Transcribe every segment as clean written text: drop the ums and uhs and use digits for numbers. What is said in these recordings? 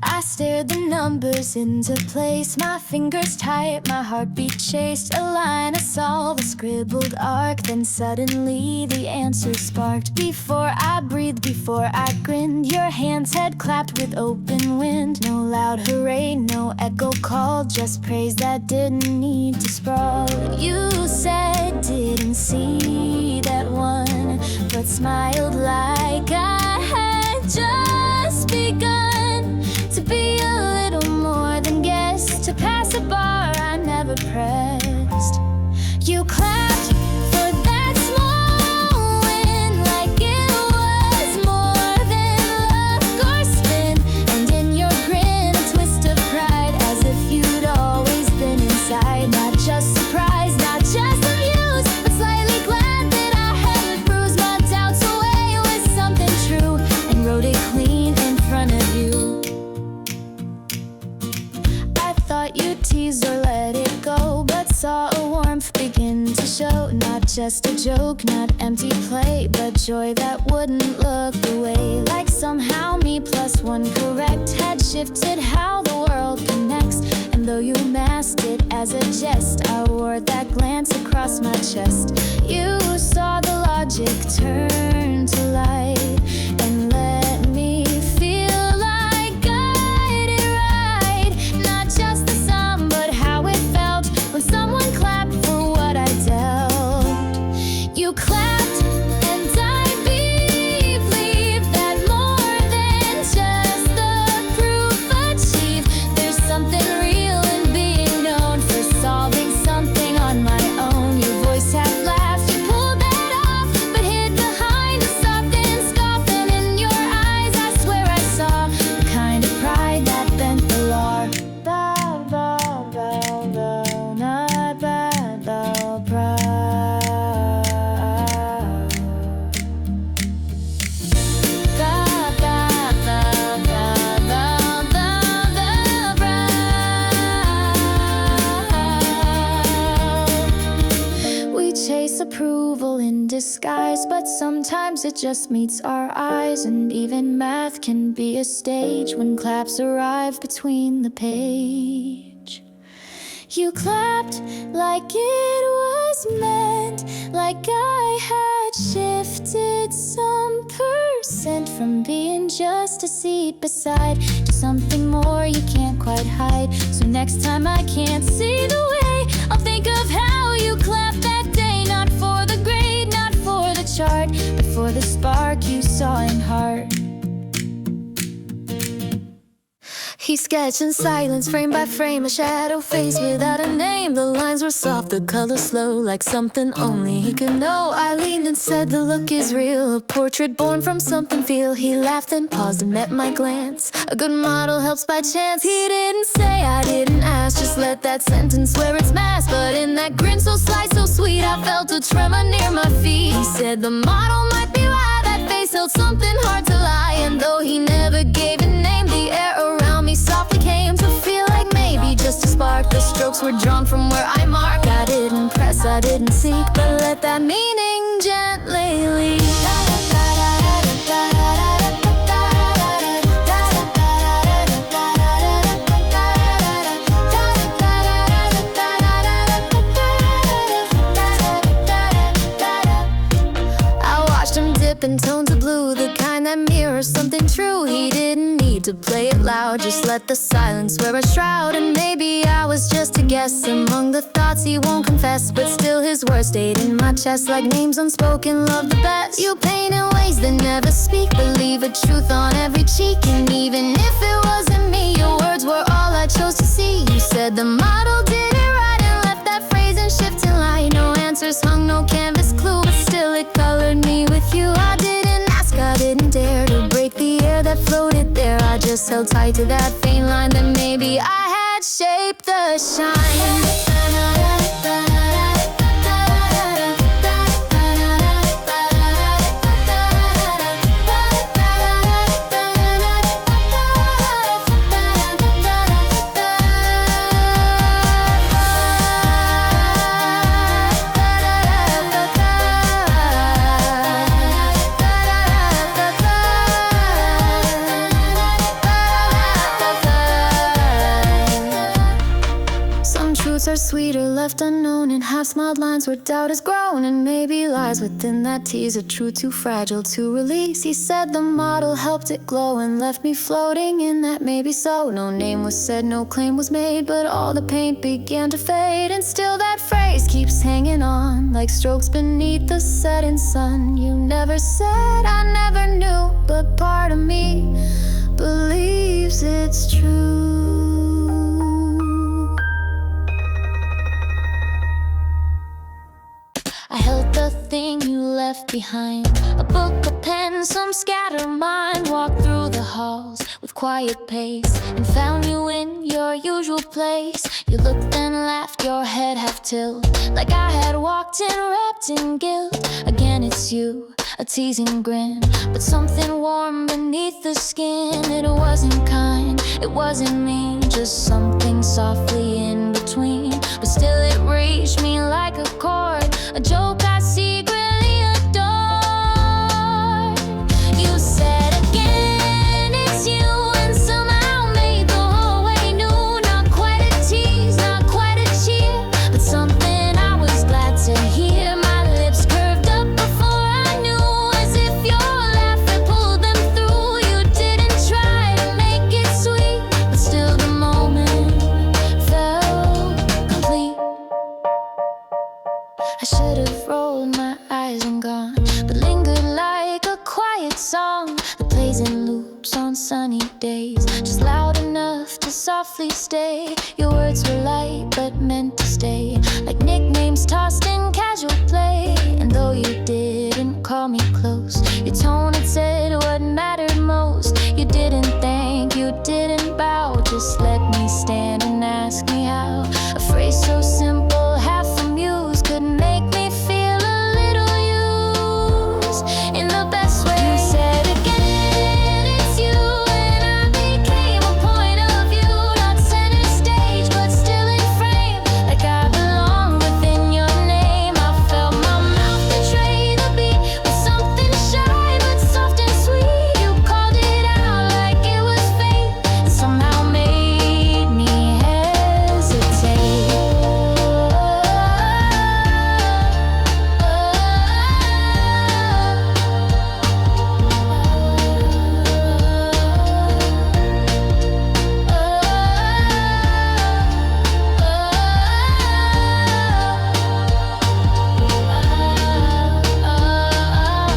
I stared the numbers into place, my fingers tight, my heartbeat chased a line. I saw the scribbled arc, then suddenly the answer sparked. Before I breathed, before I grinned, your hands had clapped with open wind. No loud hooray, no echo call, just praise that didn't need to sprawl. You said didn't see that one, but smiled like I had just begun to be a little more than guest, to pass a bar I never pressed. You clapped for that small win, like it was more than luck or spin, and in your grin a twist of pride, as if you'd always been inside. Not just surprised, not just amused, but slightly glad that I had bruised my doubts away with something true and wrote it clean in front of you. I thought you'd tease or let it go, but saw a warmth begin to show. Not just a joke, not empty play, but joy that wouldn't look away. Like somehow me plus one correct had shifted how the world connects. And though you masked it as a jest, I wore that glance across my chest. You saw the logic turn to light and let me feel like I did it right. Not just the sum, but how it felt when someone clapped for what I dealt. You clapped and I believed that more than just the proof achieved. There's something real in being known for solving something on my own. Your voice half laughed, you pulled that off, but hid behind a soft and scoff. And in your eyes I swear I saw the kind of pride that bent the law. Bow, bow, bow, bow, not bad, bow, proud. Bow, bow, bow, bow, bow, bow, proud. We chase approval in disguise, but sometimes it just meets our eyes. And even math can be a stage when claps arrive between the page. You clapped like it was meant, like I had shifted some percent from being just a seat beside to something more you can't quite hide. So next time I can't see the way, I'll think of how you clapped that day. Not for the grade, not for the chart, but for the spark you saw in heart. He sketched in silence, frame by frame, a shadow face without a name. The lines were soft, the color slow, like something only he could know. I leaned and said the look is real, a portrait born from something feel. He laughed and paused and met my glance. A good model helps by chance. He didn't say, I didn't ask, just let that sentence wear its mask. But in that grin so sly, so sweet, I felt a tremor near my feet. He said the model might be why that face held something hard to lie. And though he never gave a name, the air around me softly came to feel like maybe just a spark. The strokes were drawn from where I mark. I didn't press, I didn't seek, but let that meaning gently leak. I watched him dip in tones of blue, the kind that mirrors something true. He didn't need to play it loud, just let the silence wear a shroud. And maybe I was just a guess among the thoughts he won't confess, but still his words stayed in my chest like names unspoken, love the best. You paint in ways that never speak, believe a truth on every cheek. And even if it wasn't me, your words were all I chose to see. You said the model did it right and left that phrase in shifting light. No answers hung, no canvas clue, but still it colored me with you. I didn't ask, I didn't dare to break the air that floated there. I just held tight to that faint line that maybe I had shaped the shine. sweeter left unknown, and half-smiled lines where doubt has grown, and maybe lies within that tease, a truth too fragile to release. He said the model helped it glow and left me floating in that maybe so. No name was said, no claim was made, but all the paint began to fade, and still that phrase keeps hanging on like strokes beneath the setting sun. You never said, I never knew, but part of me believes it's true. I held the thing you left behind, a book, a pen, some scattered mind. Walked through the halls with quiet pace and found you in your usual place. You looked and laughed, your head half tilted, like I had walked in wrapped in guilt. Again it's you, a teasing grin, but something warm beneath the skin. It wasn't kind, it wasn't mean, just something softly in between. But still it reached me like a chord, a joke I secretly adored. You said again, it's you, and somehow made the whole way new. Not quite a tease, not quite a cheer, but something I was glad to hear. My lips curved up before I knew, as if your laughter pulled them through. You didn't try to make it sweet, but still the moment felt complete. I should have rolled my eyes and gone, but lingered like a quiet song that plays in loops on sunny days, just loud enough to softly stay. Your words were light but meant to stay, like nicknames tossed in casual play. And though you didn't call me close, your tone had said what mattered most. You didn't thank, you didn't bow, just let me stand and ask me how. A phrase so simple, half amused, could make me feel a little used in the best way. You said again, it's you, and I became a point of view, not center stage, but still in frame, like I belong within your name. I felt my mouth betray the beat with something shy, but soft and sweet. You called it out like it was fate, and somehow made me hesitate.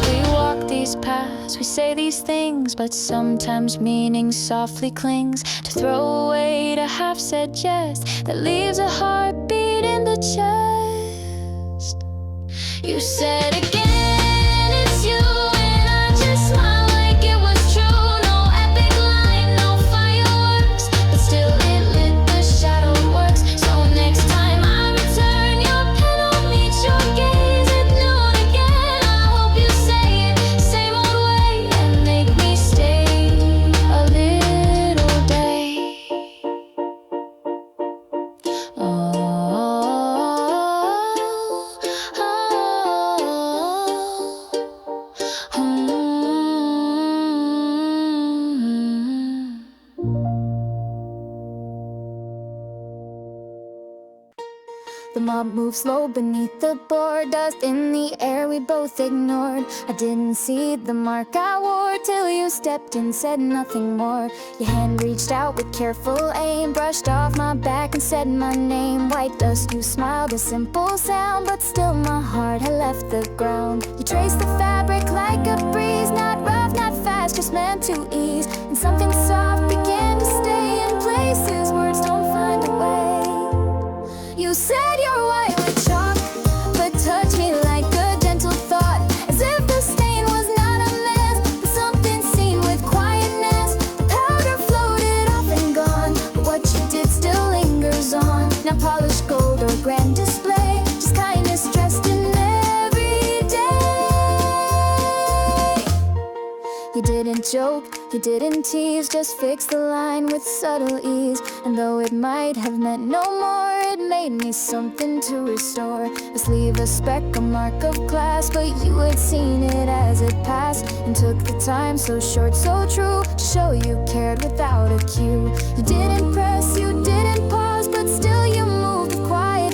We walk these paths, we say these things, but sometimes meaning softly clings to throw away to half-said jest that leaves a heartbeat in the chest. You said again, it's you, and I just smiled like it was true. No epic line, no fireworks, but still it lit the shadowed works. So next time I return, your pen will meet your gaze at noon again. I hope you say it same old way and make me stay a little day. Oh, The mob moved slow beneath the board, dust in the air we both ignored. I didn't see the mark I wore till you stepped in, said nothing more. Your hand reached out with careful aim, brushed off my back and said my name. White dust, you smiled, a simple sound, but still my heart had left the ground. You traced the fabric like a breeze, not rough, not fast, just meant to ease. And something soft began to stay in places words don't find a way. You said you're white with chalk, but touched me like a gentle thought, as if the stain was not a mess, but something seen with quietness. The powder floated off and gone, but what you did still lingers on. Not polished gold or grand display, just kindness dressed in every day. You didn't joke, you didn't tease, just fix the line with subtle ease. And though it might have meant no more, it made me something to restore. A sleeve, a speck, a mark of class, but you had seen it as it passed, and took the time so short, so true, to show you cared without a cue. You didn't press, you didn't pause, but still you moved with quiet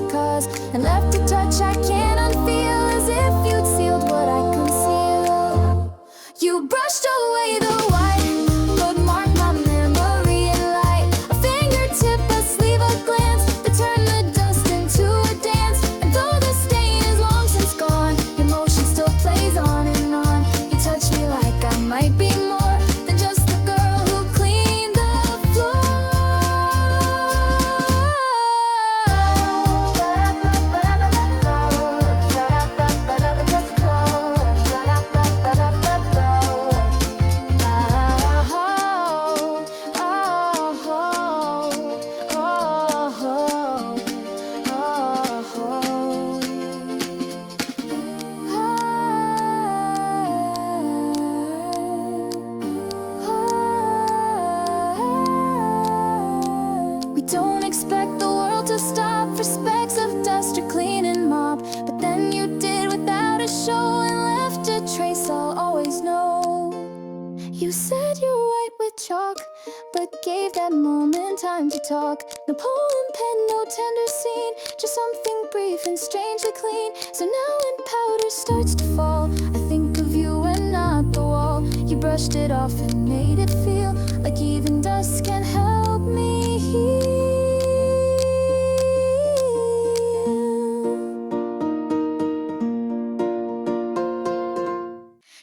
but gave that moment time to talk. No poem pen, no tender scene, just something brief and strangely clean. So now when powder starts to fall, I think of you and not the wall. You brushed it off and made it feel like even dust can help me heal.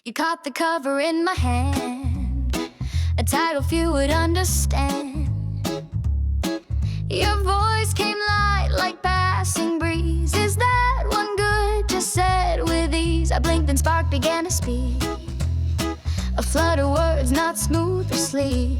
You caught the cover in my hand, a title few would understand. Your voice came light like passing breeze. Is that one good? Just said with ease. I blinked and spark began to speak. A flood of words not smooth or sleek.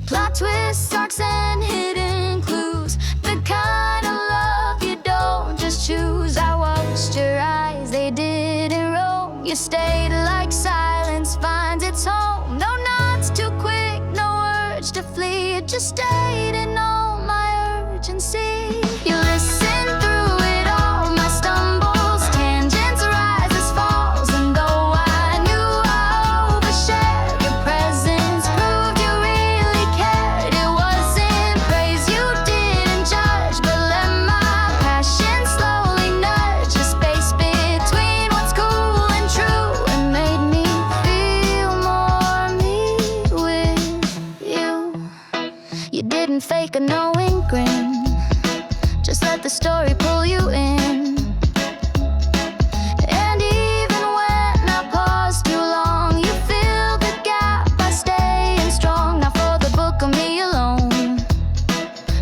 Plot twists, arcs and hidden clues. The kind of love you don't just choose. I watched your eyes, they didn't roam. You stayed like silence finds its home. No nods too quick, no urge to flee. It just stayed in all my urgency. You listened through it all, my stumbles, tangents, rises, falls. And though I knew I overshared, your presence proved you really cared. It wasn't praise, you didn't judge, but let my passion slowly nudge the space between what's cool and true, and made me feel more me with you. You didn't fake a knowing grin, just let the story pull you in. And even when I paused too long, you filled the gap by staying strong. Not for the book or me alone,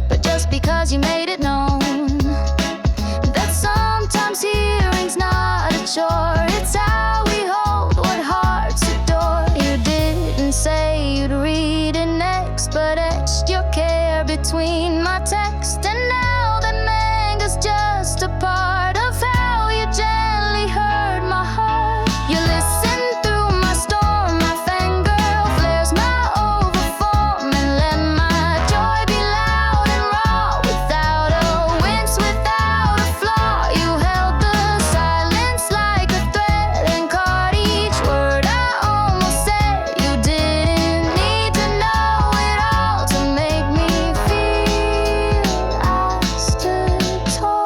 but just because you made it known that sometimes hearing's not a chore. It's how we hold what hearts adore. You didn't say you'd read it next, but etched your care between my text. And now that manga's just a part of how you gently hurt my heart. You listened through my storm, my fangirl flares, my overform, and let my joy be loud and raw, without a wince, without a flaw. You held the silence like a thread and caught each word I almost said. You didn't need to know it all to make me feel I stood tall.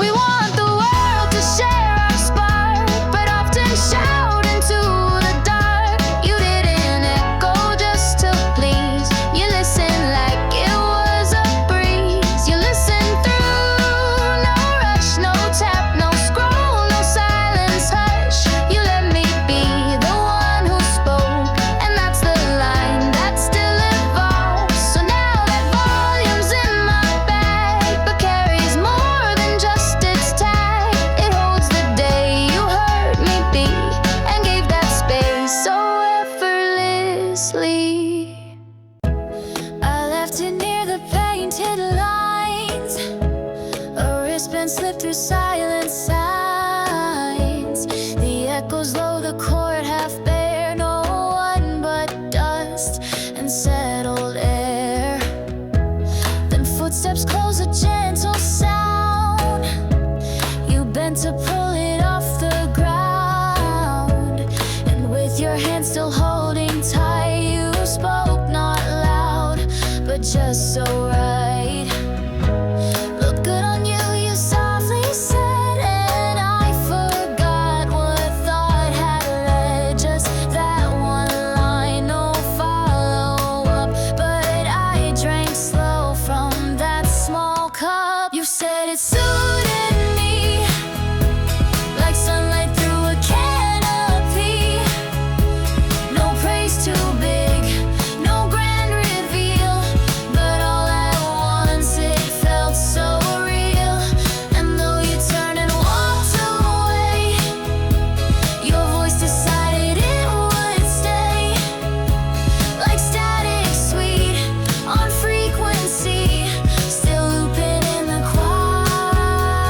We want the world to share our spark, but often shout into the dark. You didn't echo just to please. You listened like it was a breeze. You listened through, no rush, no tap, no scroll, no silence, hush. You let me be the one who spoke, and that's the line that still evolves. So now that volume's in my bag, but carries more than just its tag. It holds the day you heard me be, and gave that space so effortlessly. I left it near the painted lines, a wristband slipped through silent signs. The echoes low, the chord half bare, no one but dust and settled air. Then footsteps close, a gentle sound. You bent to pull it off the ground, and with your hand still holding tight, you spoke not loud, but just so right. Look good on you, you softly said, and I forgot what thought had led. Just that one line, no follow-up, but I drank slow from that small cup. You said it suited me, like sunlight through a canopy. No praise too big, no grand reveal, but all at once it felt so real. And though you turned and walked away, your voice decided it would stay, like static sweet on frequency, still looping in the quiet.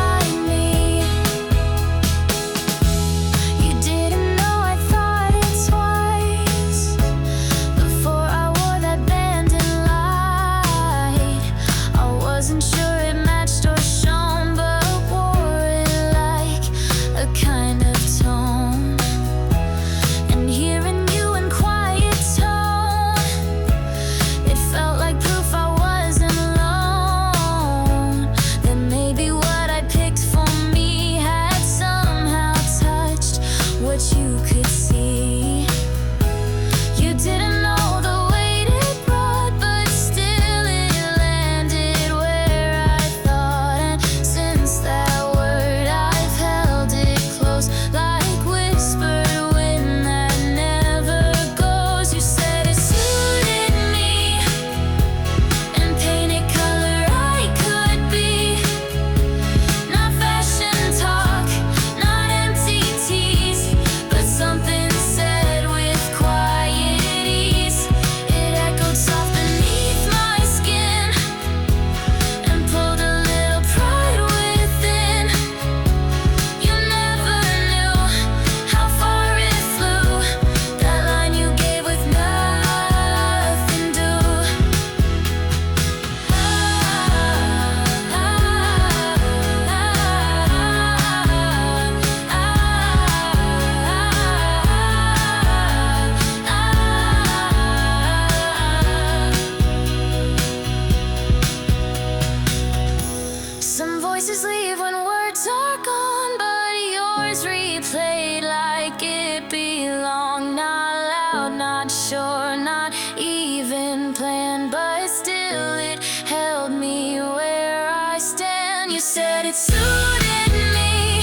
voices leave when words are gone, but yours replayed like it belonged. Not loud, not sure, not even planned, but still it held me where I stand. You said it suited me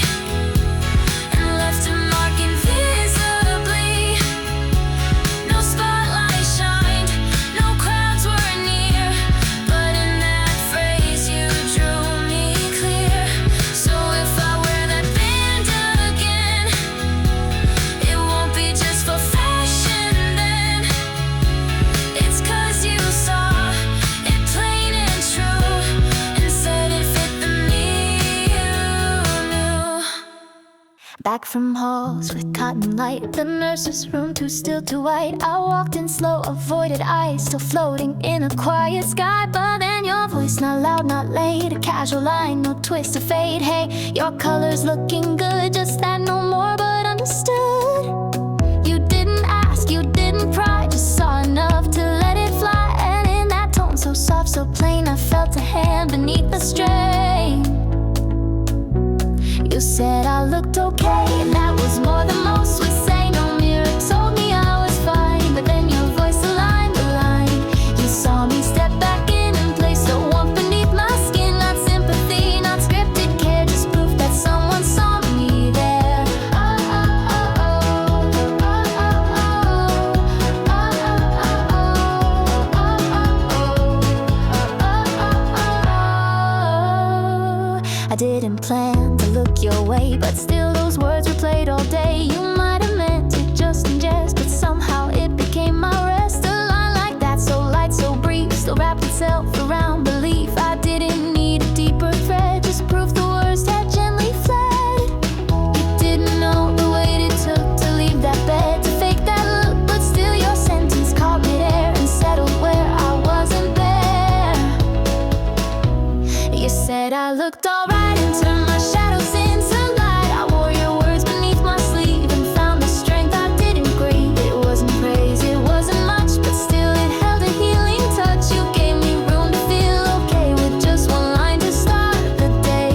and left a mark invisibly. No spotlight shined, no crowds were near, but in that phrase you drew me clear. So if I wear that band again, it won't be just for fashion then. It's 'cause you saw it plain and true and said it fit the me you knew. Back from halls with cotton light, the nurse's room too still, too white. I walked in slow, avoided eyes, still floating in a quiet sky. But then your voice, not loud, not late, a casual line, no twist or fade. Hey, your colors looking good, just that no more, but understood. You didn't ask, you didn't pry, just saw enough to let it fly. And in that tone so soft, so plain, I felt a hand beneath the strain. You said I looked okay, and that was more than most would say. No mirror told me I was fine, but then your voice aligned the line. You saw me step back in and place the warmth beneath my skin. Not sympathy, not scripted care, just proof that someone saw me there. I didn't plan to look your way, but still those words were played all day. You might have meant it just in jest, but somehow it became my rest. A line like that, so light, so brief, still wrapped itself around belief. I didn't need a deeper thread, just proof the words had gently fled. You didn't know the weight it took to leave that bed, to fake that look, but still your sentence caught midair and settled where I wasn't there. You said I looked alright and turned my shadows into light. I wore your words beneath my sleeve and found the strength I didn't grieve. It wasn't praise, it wasn't much, but still it held a healing touch. You gave me room to feel okay with just one line to start the day.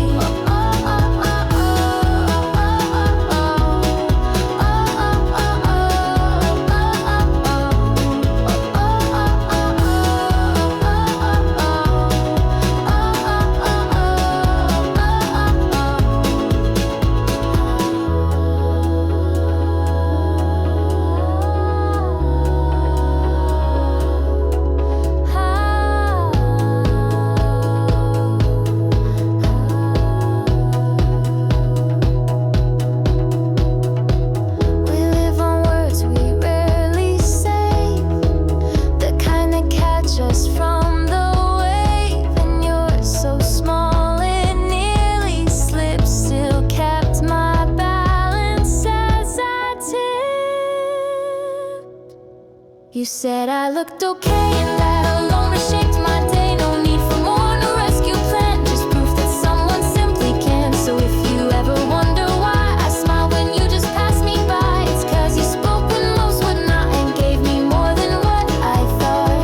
We live on words we rarely say, the kind that catch us from the wave. And you're so small it nearly slipped, still kept my balance as I tipped. You said I looked okay, and that alone reshaped my day. No need for more, no rescue plan, just proof that someone simply can. So if you ever wonder why I smile when you just pass me by, it's 'cause you spoke when most would not and gave me more than what I thought.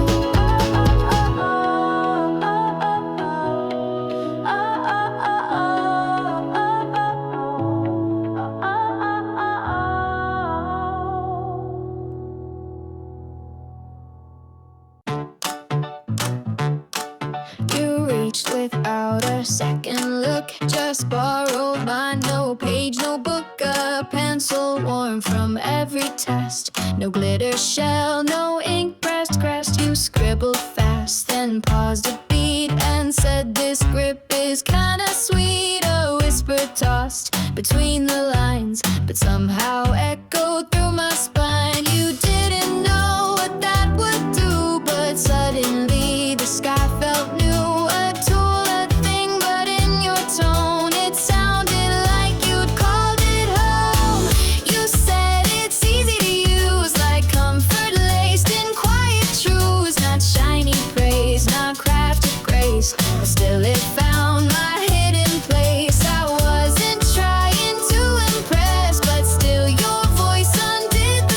You reached without a second look, just borrowed my no-page notebook, a pencil worn from every test. No glitter shell, no ink pressed crest. You scribbled fast, then paused a beat and said this grip is kinda sweet. A whisper tossed between the lines, but somehow echoed through my spine. You didn't know what that would do, but suddenly the sky felt new. A tool, a thing, but in your tone it sounded like you'd called it home. You said it's easy to use, like comfort laced in quiet truths. Not shiny praise, not crafted grace, but still it found my hidden place. I wasn't trying to impress, but still your voice undid the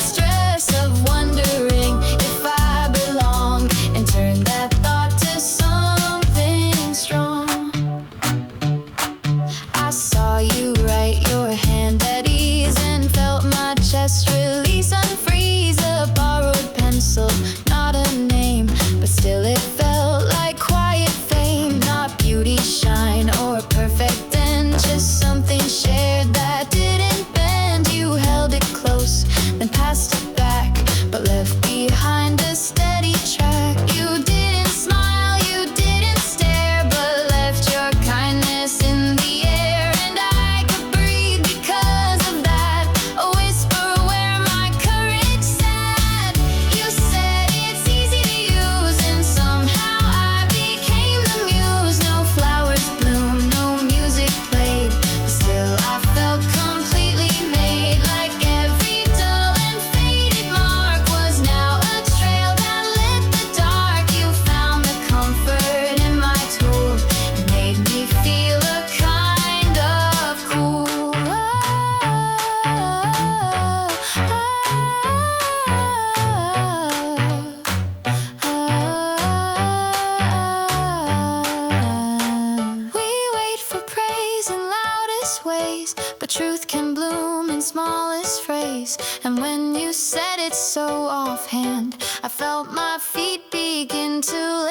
truth can bloom in smallest phrase. And when you said it so offhand, I felt my feet begin to land.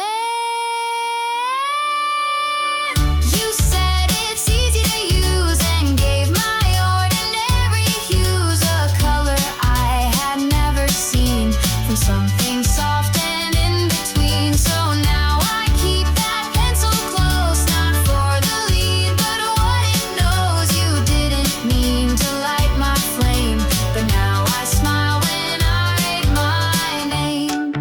You said it's easy to use and gave my ordinary hues a color I had never seen, from something soft and in between. So now I keep that pencil close, not for the lead, but what it knows. You didn't mean to light my flame, but now I smile when I write my name.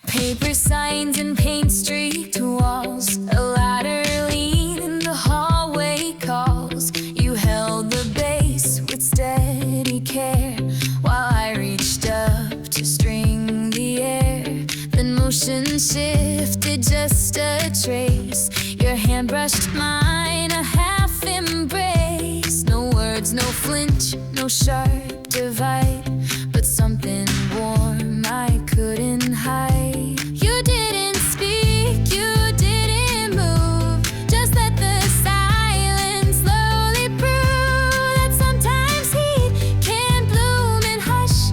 Paper signs and paint-streaked walls, a ladder lean in the hallway calls. You held the bass with steady care while I reached up to string the air. Then motion shifted just a trace. Your hand brushed mine, a half embrace. No words, no flinch, no sharp divide, but something warm I couldn't hide. You didn't speak, you didn't move, just let the silence slowly prove that sometimes heat can bloom and hush,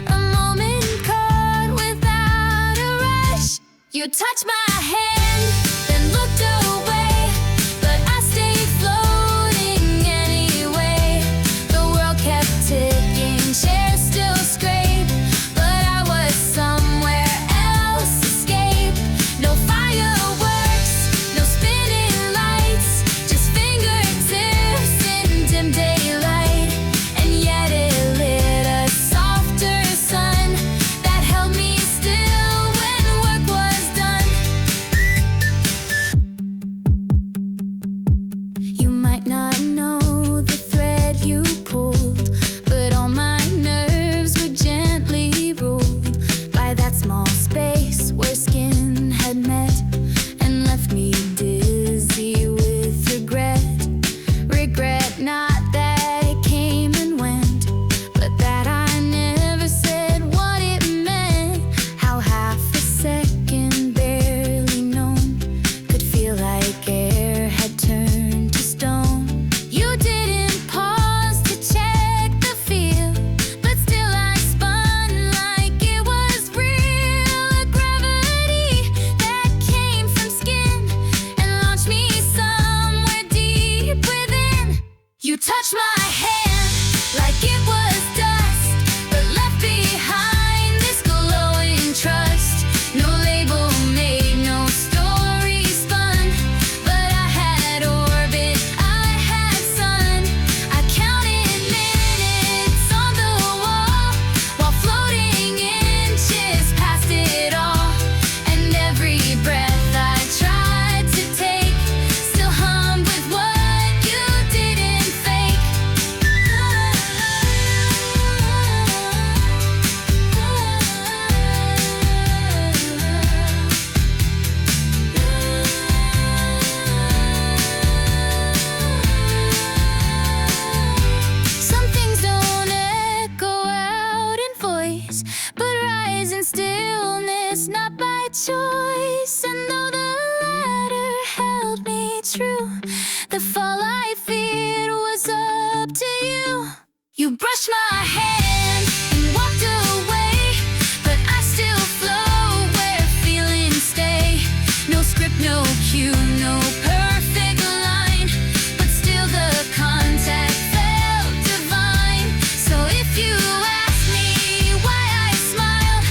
a moment caught without a rush. You touched my hand, then looked away, but I stayed floating anyway. The world kept ticking, chairs still scrape, but I was somewhere else, escape. No fireworks, no spinning lights, just fingertips in dim daylight. And yet it lit a softer sun that held me still when work was done. You might not know the thread you pulled, but all my nerves were gently ruled by that small space where skin had met and left me dizzy with regret. Regret not that it came and went, but that I never said what it meant. How half a second barely known could feel like air had turned to stone. You didn't pause to check the feel, but still I spun like it was real. A gravity that came from skin and launched me somewhere deep within. You touched my hand like it was dust, but left behind this glowing trust. No label made, no story spun, but I had orbit, I had sun. I counted minutes on the wall while floating inches past it all. And every breath I tried to take still hummed with what you didn't fake. Some things don't echo out in voice, but rise in stillness, not by choice. And though the ladder held me true, the fall I feared was up to you. You brushed my hand and walked away, but I still flow where feelings stay. No script, no cue, no perfect line, but still the contact felt divine. So if you ask me why I smiled,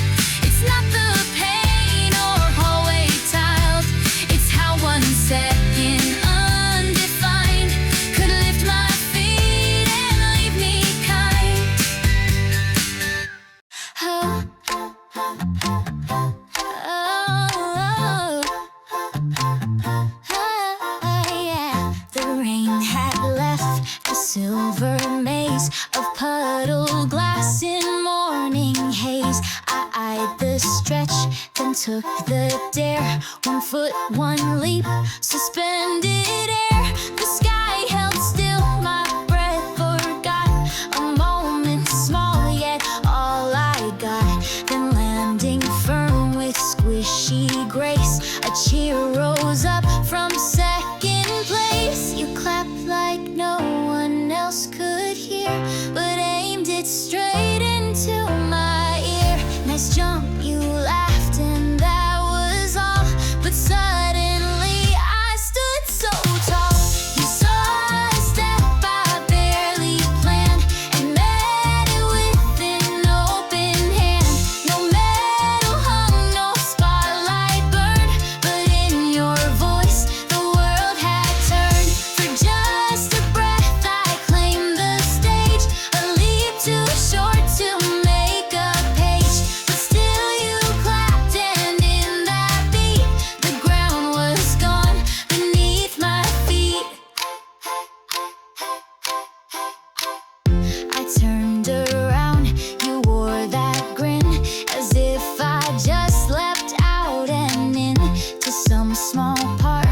it's not the pain or hallway tiled, it's how 1 second undefined could lift my feet and leave me kind. Oh, yeah. The rain had left a silver maze of puddled glass in morning haze. I eyed the stretch, then took the dare. 1 foot, 1 leap, suspended air. The sky held still, my breath forgot. A moment small, yet all I got. Then landing firm with squishy grace, a cheer rose up from second place. You clapped like no one else could hear, but aimed it straight into my ear. Nice jump, you laughed, and that was all. But suddenly I stood so tall. You saw a step I barely planned, and met it with an open hand. No medal hung, no spotlight burned, but in your voice the world had turned. For just a breath I claimed the stage, a leap too short to make a page. But still you clapped, and in that beat the ground was gone beneath my feet. I turned around, you wore that grin, as if I just leapt out and into some small part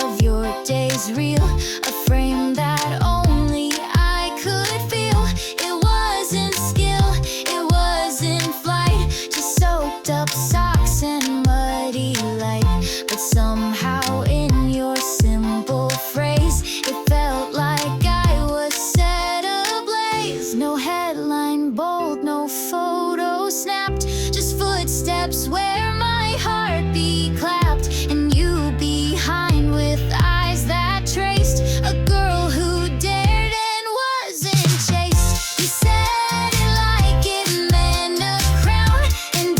of your days real. A frame that only I could feel. It wasn't skill, it wasn't flight, just soaked up socks and muddy light. But somehow in your simple phrase it felt like I was set ablaze. No headline bold, no photo snapped, just footsteps where my heartbeat clapped, and you behind with eyes that traced a girl who dared and wasn't chased. You said it like it meant a crown, and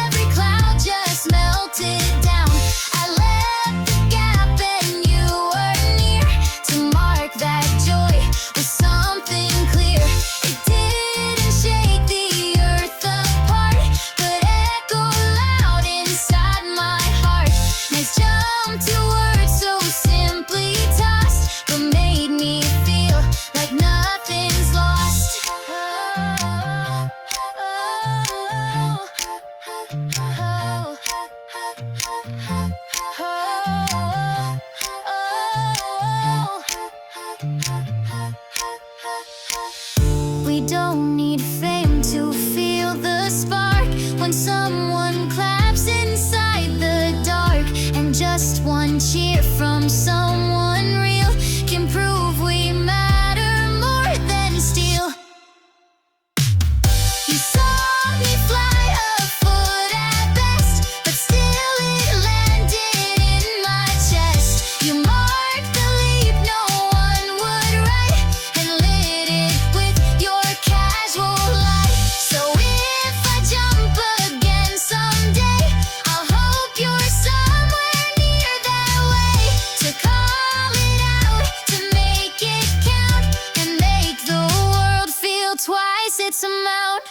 every cloud just melted down. I left the gap and you were near to mark that joy with something clear. It didn't shake the earth apart, but echoed loud inside my heart. Nice jump to words so simply tossed, but made me feel like nothing's lost. We don't need fame to feel the spark when someone claps inside the dark, and just one cheer from someone real can prove we matter more than steel. You saw me fly a foot at best, but still it landed in my chest. You marked the leap no one would write, and lit it with your casual light. So if I jump again someday, I'll hope you're somewhere near that way, to call it out, to make it count, and make the world feel twice its amount.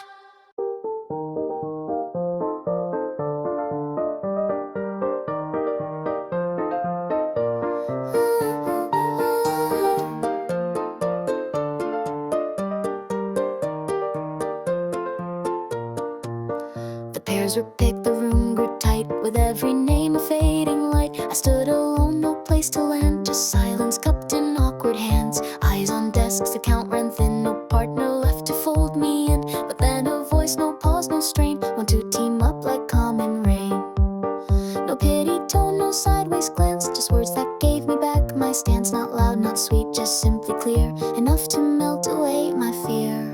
The pears were picked, the room grew tight, with every name a fading light. I stood alone, no place to land, just silence cupped in awkward hands. Eyes on desks, account ran thin, no partner left to fold me in. But then a voice, no pause, no strain, want to team up like common rain. No pity tone, no sideways glance, just words that gave me back my stance. Not loud, not sweet, just simply clear, enough to melt away my fear.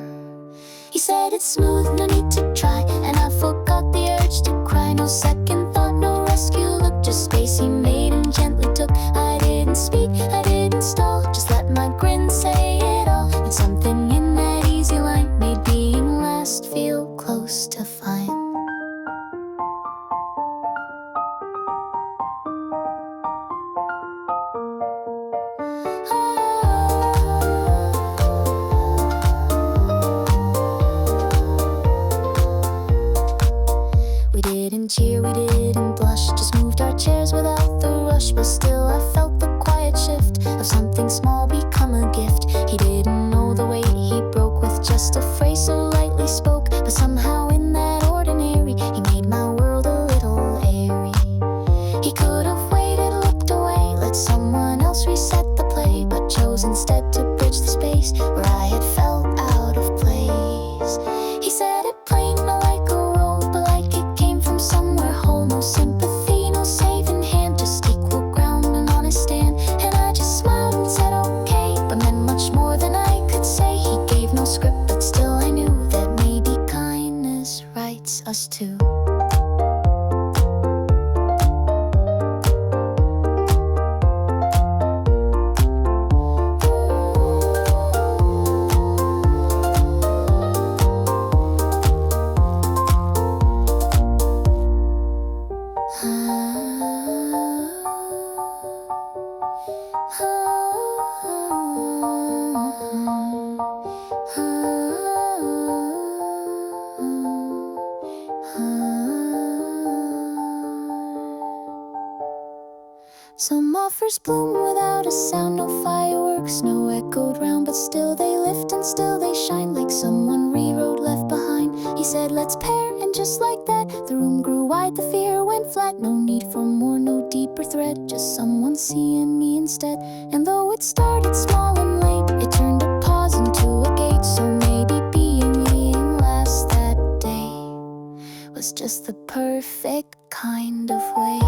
He said it's smooth, no need to try, and I forgot the urge to cry. No second thought, no rescue look, just space he made and gently took. I didn't speak, I didn't stall, just let my grin say it all. And something in that easy line made being last feel close to fine. We didn't cheer, we didn't blush, just moved our chairs without the rush. But still I felt the quiet shift of something small become a gift. He didn't know the weight he broke with just a phrase so lightly spoke, but somehow in that ordinary he made my world Some offers bloom without a sound, no fireworks, no echoed round, but still they lift and still they shine like someone rewrote Left Behind. He said let's pair, and just like that the room grew wide, the fear went flat. No need for more, no deeper thread, just someone seeing me instead. And though it started small and late, it turned a pause into a gate. So maybe being last that day was just the perfect kind of way.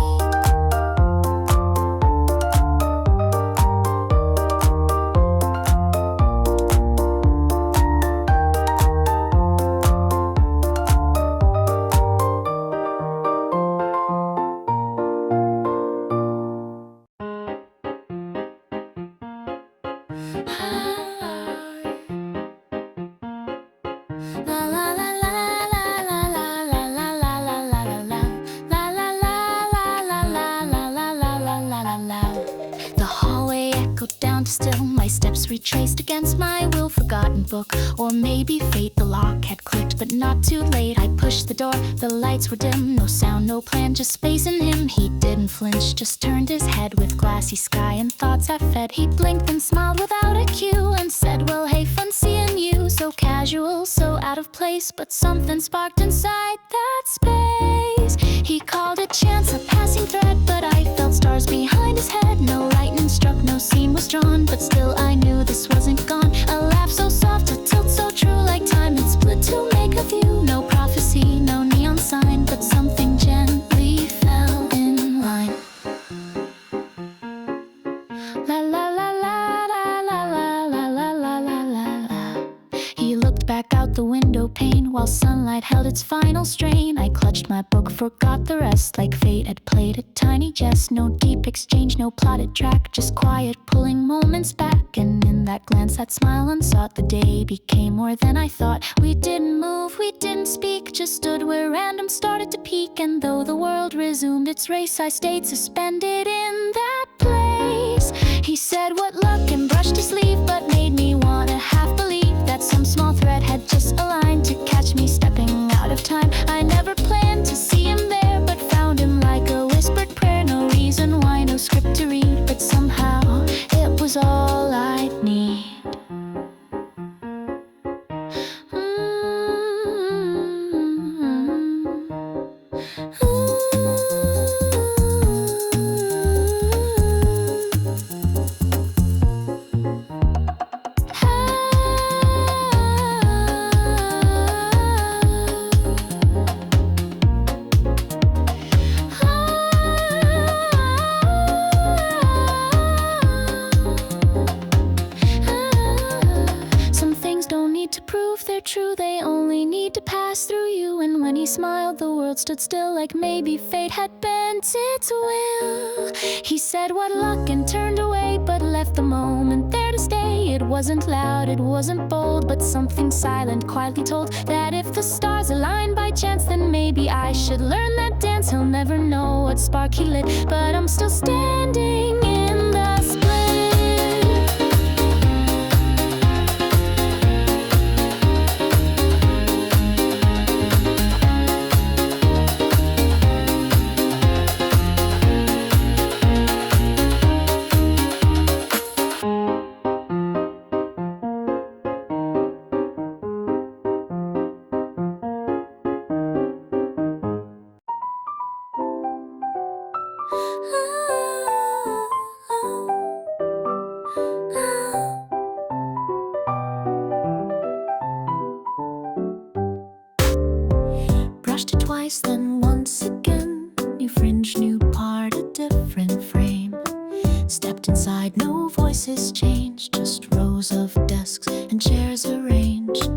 Still, my steps retraced against my will. Forgotten book, or maybe fate. The lock had clicked, but not too late. I pushed the door, the lights were dim. No sound, no plan, just space in him. He didn't flinch, just turned his head with glassy sky and thoughts that fed. He blinked and smiled without a cue and said, well, hey, fun seeing you. So casual, so out of place, but something sparked inside that space. He called it chance, a passing thread, but I felt stars behind his head. No lightning struck, no scene was drawn, but still I knew this wasn't gone. A laugh so soft, a tilt so true, like time had split to make a view. No prophecy, no neon sign, but something gently fell in line. La la la la la la la la la la la la. He looked back out the window pane while sunlight held its final strain. I clutched my book, forgot the rest, like fate had played a tiny jest. No deep exchange, no plotted track, just quiet pulling moments back. And in that glance, that smile unsought, the day became more than I thought. We didn't move, we didn't speak, just stood where random started to peak. And though the world resumed its race, I stayed suspended in that place. He said what luck and brushed his sleeve, but made me wanna half believe that some small thread had just aligned to catch me stepping out of time. I never planned to see him there, but found him like a whispered prayer. No reason why, no script to read, but somehow it was all I'd need. To prove they're true, they only need to pass through you. And when he smiled, the world stood still, like maybe fate had bent its will. He said what luck and turned away, but left the moment there to stay. It wasn't loud, it wasn't bold, but something silent quietly told that if the stars aligned by chance, then maybe I should learn that dance. He'll never know what spark he lit, but I'm still standing in the split. Brushed it twice, then once again. New fringe, new part, a different frame. Stepped inside, no voices changed, just rows of desks and chairs arranged.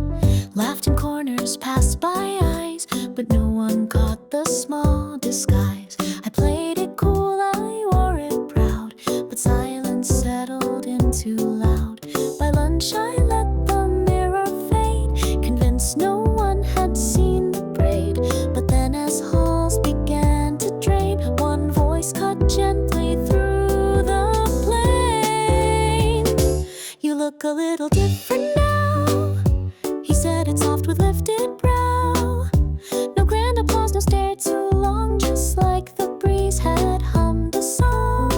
Laughed in corners, passed by eyes, but no one caught the small disguise. I played it cool, I wore it proud, but silence settled in too loud. By lunch I let the mirror fade, convinced no one had seen the braid. But then as halls began to drain, one voice cut gently through the plane. You look a little different now, he said it soft with lifted brow. No grand applause, no stare too long, just like the breeze had hummed a song.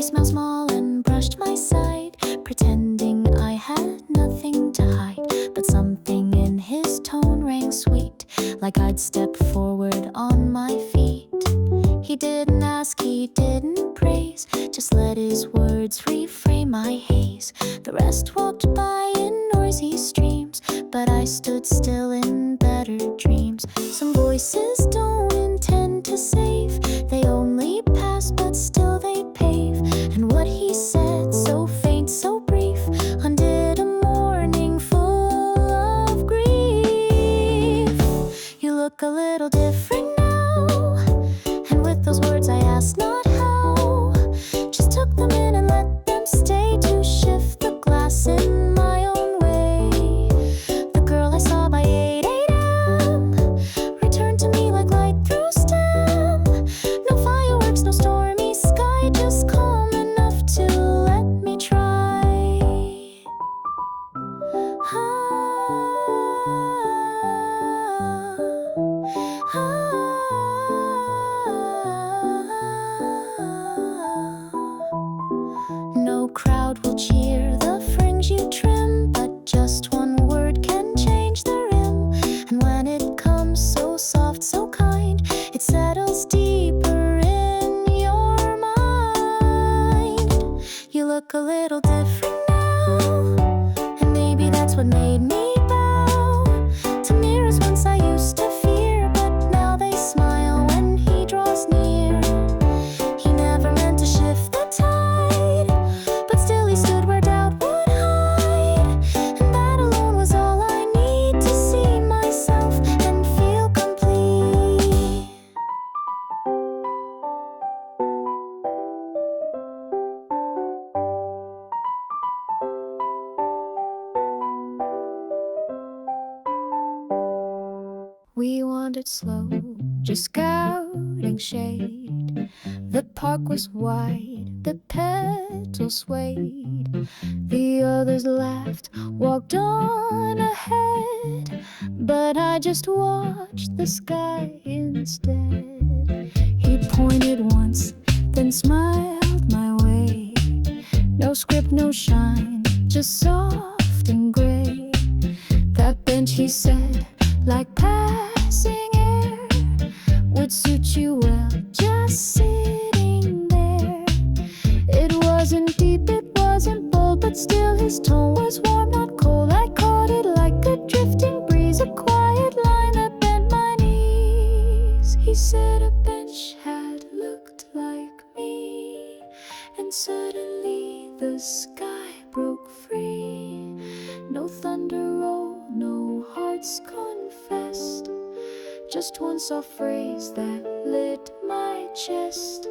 I smiled small and brushed my side, pretending I had nothing to hide. But something in his tone rang sweet, like I'd step forward on my feet. He didn't ask, he didn't praise, just let his words reframe my haze. The rest walked by in noisy streams, but I stood still in better dreams. Some voices don't intend to save, they only pass but still they pave. And what he said, so faint, so brief, undid a morning full of grief. You look a little different now, and with those words I asked not how, just took them in and let them stay to shift the glass in my own way. The girl I saw by 8 a.m. returned to me like light through stem. No fireworks, no stormy sky, just calm enough to let me try. No crowd will cheer the fringe you trim, but just one word can change the rim. And when it comes so soft, so kind, it settles deeper in your mind. You look a little different now, and maybe that's what made me bow to mirrors once I used to fear, but now they smile when he draws near. He never meant to shift the tide, but still he stood where doubt would hide. And that alone was all I need to see myself and feel complete. We wandered slow, just scouting shade. The park was wide, the petals swayed. The others laughed, walked on ahead, but I just watched the sky instead. He pointed once, then smiled my way. No script, no shine, just soft and gray. That bench, he said, like passing air, would suit you well, just sitting there. It wasn't deep, it wasn't bold, but still his tone was warm, not cold. I caught it like a drifting breeze, a quiet line that bent my knees. He said a bench had looked like me, and suddenly the sky broke free. No thunder rolled, no hearts confessed, just one soft phrase that lit my chest.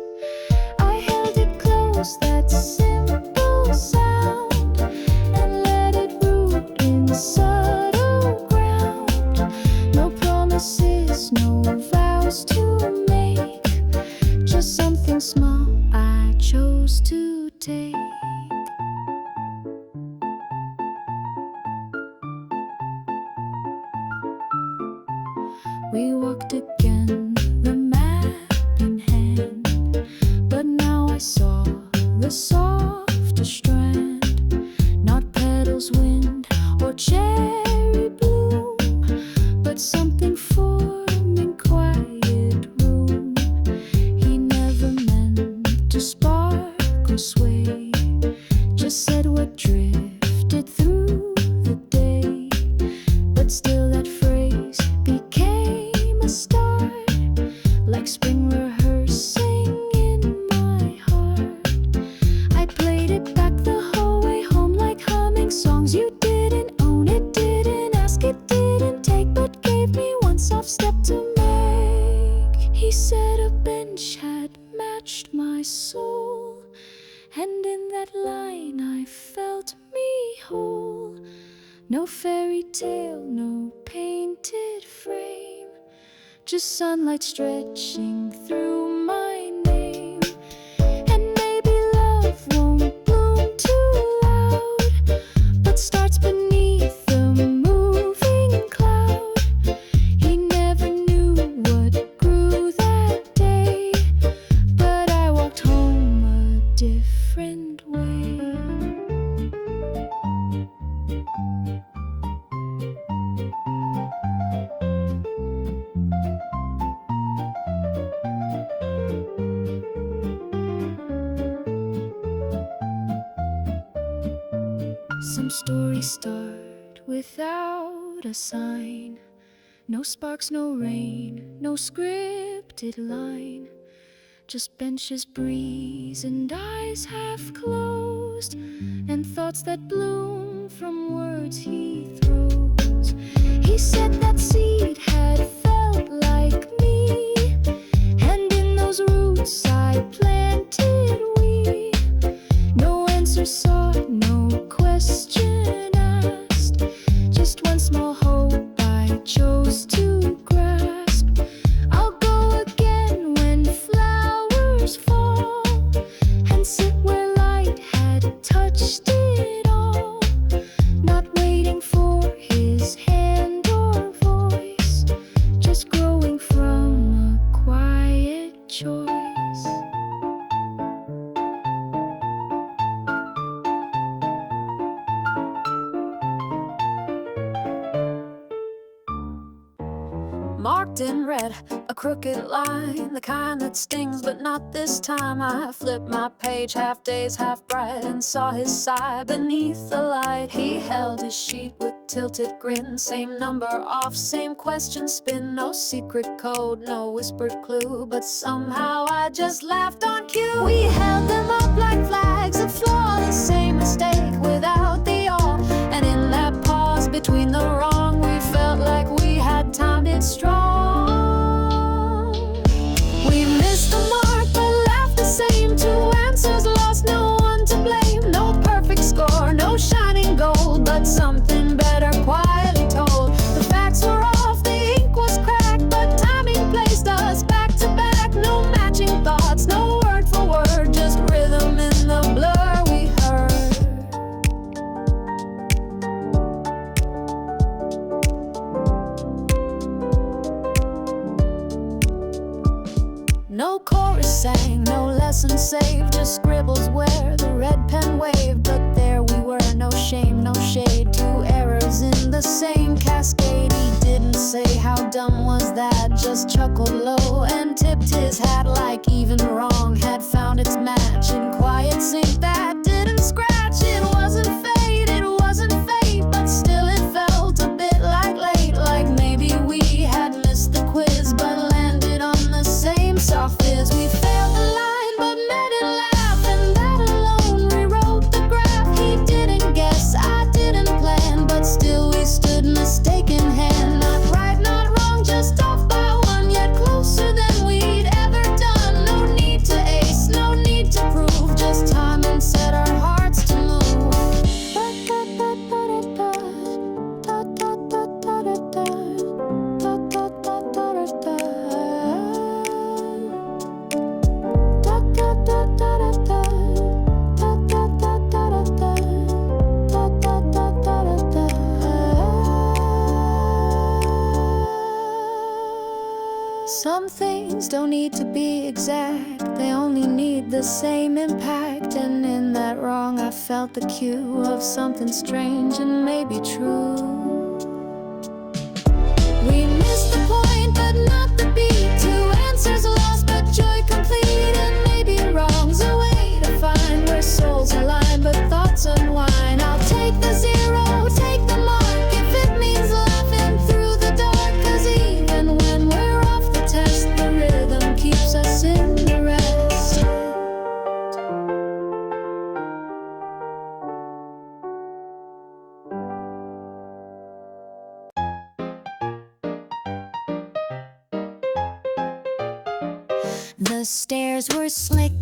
I held it close, that simple sound, and let it root in subtle ground. No promises, no vows to make, just something small I chose to take. We walked again, the map in hand, but now I saw the softer strand, not petals, wind, or cherry bloom, but something forming quiet room. He never meant to spark or sway, just said what drifted through the day, but still that phrase became a start, like spring rehearsing in my heart. I played it back the whole way home, like humming songs you didn't own. It didn't ask, it didn't take, but gave me one soft step to make. He said a bench had matched my soul, and in that line I felt me whole. No fairy tale, no painted frame, just sunlight stretching through my name. And maybe love won't bloom too loud, but starts beneath the moving cloud. He never knew what grew that day, but I walked home a different way. Some stories start without a sign. No sparks, no rain, no scripted line. Just benches breeze and eyes half closed, and thoughts that bloom from words he throws. He said that seed had felt like me, and in those roots I planted we. No answer sought, no question asked, just one small hope I chose to grasp. I'll go again when flowers fall, and sit where light had touched it all, not waiting for his hand or voice, just growing from a quiet choice. Marked in red, a crooked line, the kind that stings but not this time. I flipped my page, half dazed, half bright, and saw his sigh beneath the light. He held his sheet with tilted grin, same number off, same question spin. No secret code, no whispered clue, but somehow I just laughed on cue. We held them up like flags of flawless, same mistake without the awe. And in that pause between the wrong, we felt like we had timed it strong. We missed the mark but laughed the same. Two answers lost, no one to blame. No perfect score, no shining gold, but something better quietly told. The facts were off, the ink was cracked, but timing placed us back to back. No matching thoughts, no word for word, just rhythm in the blur we heard. No chorus sang, no lesson saved, just scribbles where the red pen waved. But there we were, no shame, no shade, two errors in the same cascade. He didn't say how dumb was that, just chuckled low and tipped his hat like even wrong had found its match in quiet sync that didn't scratch. It wasn't fate, it wasn't fate, but still it felt a bit like late, like maybe we had missed the quiz but landed on the same soft fizz. We failed the line but met in laugh, and that alone rewrote the graph. He didn't guess, I didn't plan, but still we stood mistake in hand. Not right, not wrong, just off by one, yet closer than we'd ever done. No need to ace, no need to prove, just time and set our hearts to move. Some things don't need to be exact, they only need the same impact. And in that wrong I felt the cue of something strange and maybe true. We missed the point but not the beat, two answers lost but joy complete. And maybe wrong's a way to find where souls align but thoughts unwind. I'll take the zero, take the mark, if it means laughing through the dark. 'Cause even when we're off the test, the rhythm keeps us in the rest. The stairs were slick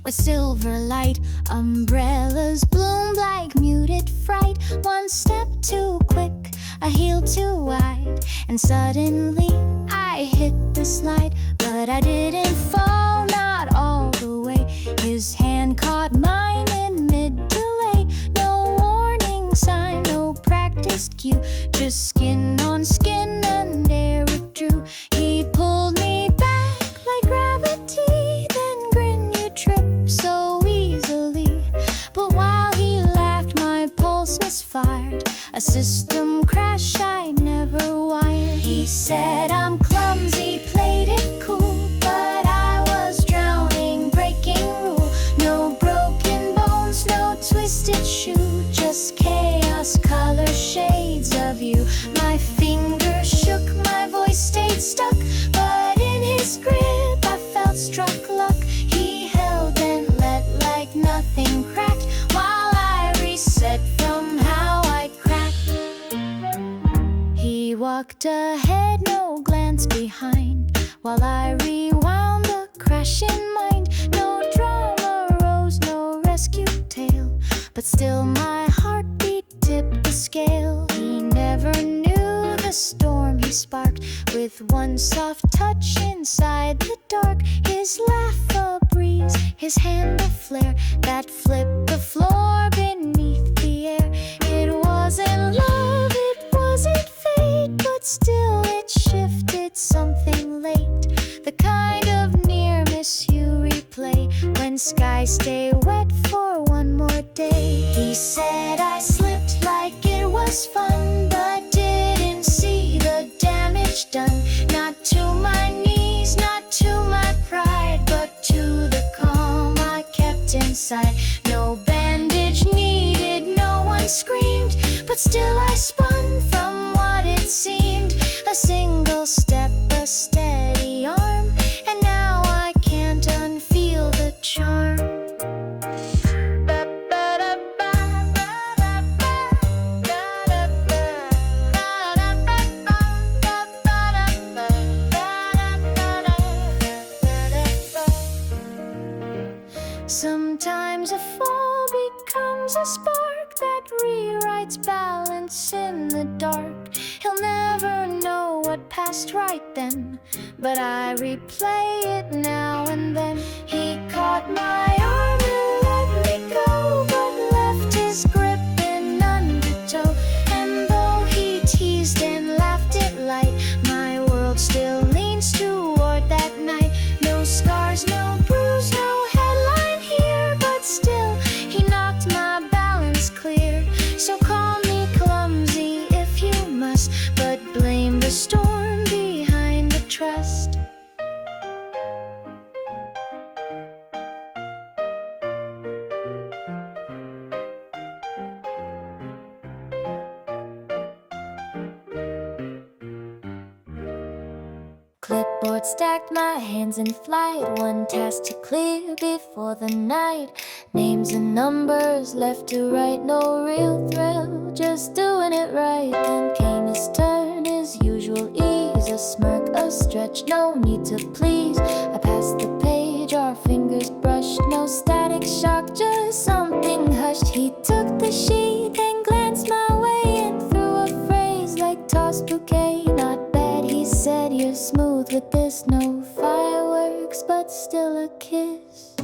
with silver light, umbrellas bloomed like muted fright. One step too quick, a heel too wide, and suddenly I hit the slide. But I didn't fall, not all the way. His hand caught mine in mid-delay. No warning sign, no practiced cue, just skin on skin and Eric drew. He pulled me back like gravity, then grin, you trip so easily. system crash I never wired. He said I'm clumsy, played it cool, but I was drowning, breaking rule. No broken bones, no twisted shoe, just chaos, color shades of you. My fingers shook, my voice stayed stuck, but in his grip I felt struck luck. He held and let like nothing cracked, while I reset from how I cracked. He walked ahead, no glance behind, while I rewound the crash in mind. No drama rose, no rescue tale, but still my heartbeat tipped the scale. He never knew the storm he sparked with one soft touch inside the dark. His laugh a breeze, his hand a flare that flipped the floor beneath the air. It wasn't love, it wasn't fate, but still it shifted something late. The kind of near miss you replay when skies stay wet for one more day. He said I slipped like it was fun, but didn't see the damage done. Not to my knees, not to my pride, but to the calm I kept inside. No bandage needed, no one screamed, but still I spun from what it seemed. A single step, a steady arm, and now I can't unfeel the charm. Sometimes a fall becomes a spark that rewrites balance in the dark. He'll never know what passed right then, but I replay it now and then. He caught my arm and let me go, but left his grip in undertow. And though he teased and laughed it light, my world still leans toward that night. No scars, no bruise, no headline here, but still he knocked my balance clear. So call me clumsy if you must, but blame the storm behind the trust. Clipboard stacked, my hands in flight, one task to clear before the night. Names and numbers left to right, no real thrill, just doing it right. Then came his turn, his usual ease, a smirk, a stretch, no need to please. I passed the page, our fingers brushed, no static shock, just something hushed. He took the sheet and glanced my way and threw a phrase like tossed bouquet. Not bad, he said, you're smooth with this, no fireworks, but still a kiss.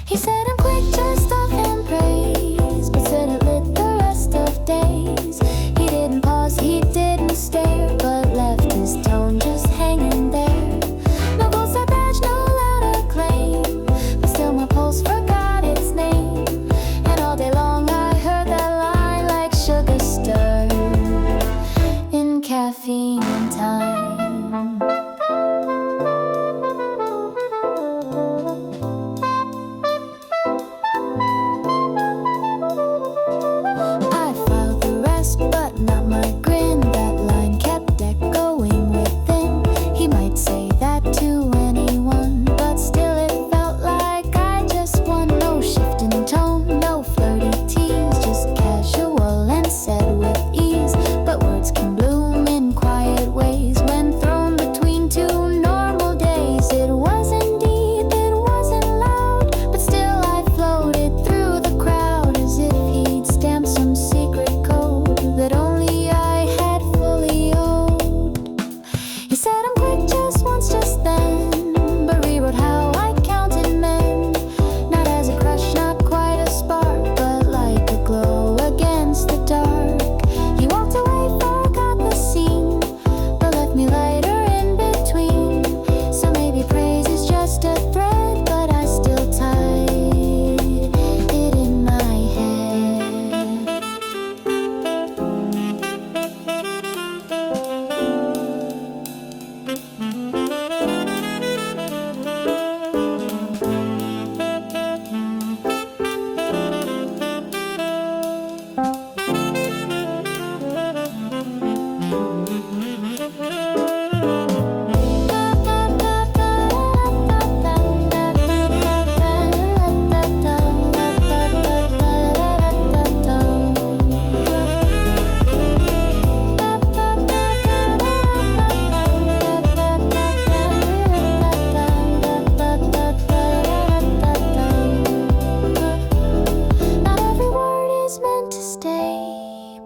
He said I'm quick, just off and praise, but said it lit the rest of days. He didn't pause, he didn't stare, but left his tone just hanging there. No gold star badge, no loud acclaim, but still my pulse forgot its name.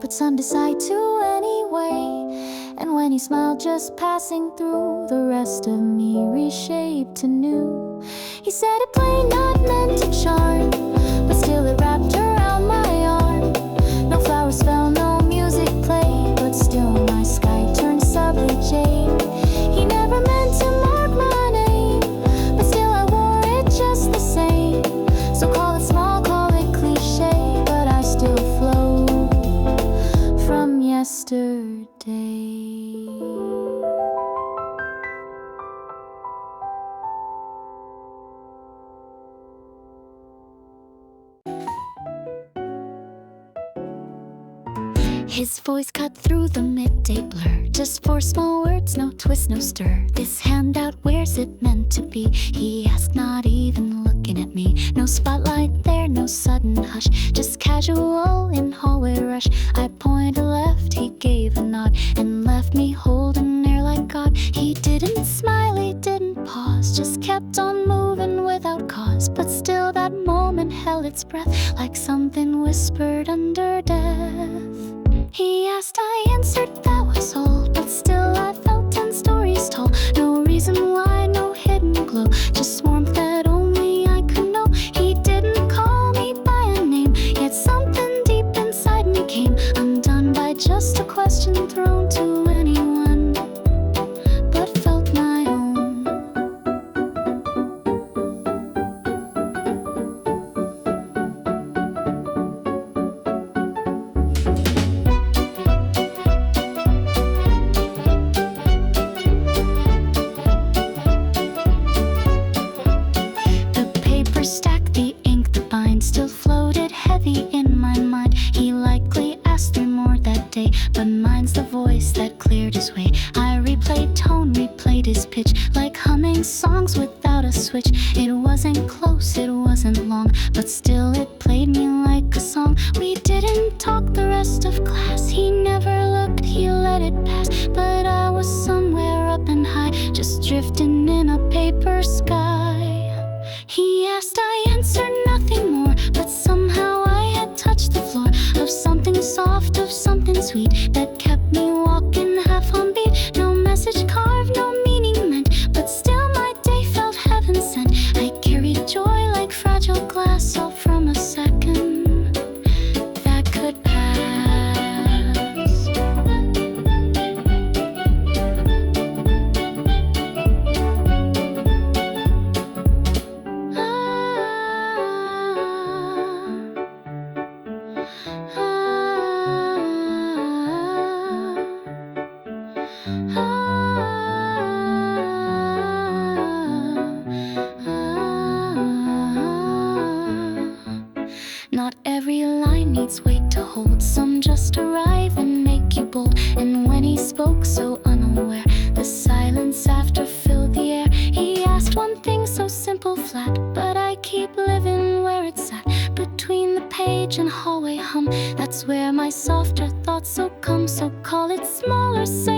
but some decide to anyway. And when he smiled just passing through, the rest of me reshaped anew. He said it plain, not meant to charm, but still it wrapped around my arm. No flowers fell, no music played, but still my sky turned subtly jade. He never meant to mark my name, but still I wore it just the same. So call it small, call it cliche, but I still float from yesterday. His voice cut through the midday blur. Just four small words, no twist, no stir. This handout, where's it meant to be? He asked, not even looking at me. No spotlight there, no sudden hush. Just casual in hallway rush. I pointed left, he gave a nod, and left me holding air like God. He didn't smile, he didn't pause, just kept on moving without cause. But still that moment held its breath, like something whispered under death. He asked, I answered, that was all, but still I felt 10 stories tall. No reason why, no hidden glow, just warmth that only I could know. He didn't call me by a name, yet something deep inside me came undone by just a question thrown to anyone, but felt my own. Still floated heavy in my mind. He likely asked 3 more that day, but mine's the voice that cleared his way. I replayed tone, replayed his pitch, like humming songs without a switch. It wasn't close, it wasn't long, but still it played me like a song. We didn't talk the rest of class. He never looked, he let it pass. But I was somewhere up and high, just drifting in a paper sky. He asked, I answered nothing more, but somehow I had touched the floor of something soft, of something sweet, that kept me walking half on beat. No message carved, no meaning meant, but still my day felt heaven sent. I carried joy like fragile glass, all from a second that could pass. Not every line needs weight to hold. Some just arrive and make you bold. And when he spoke so unaware, the silence after filled the air. He asked one thing so simple, flat, but I keep living where it's at. Between the page and hallway hum, that's where my softer thoughts so come. So call it small or say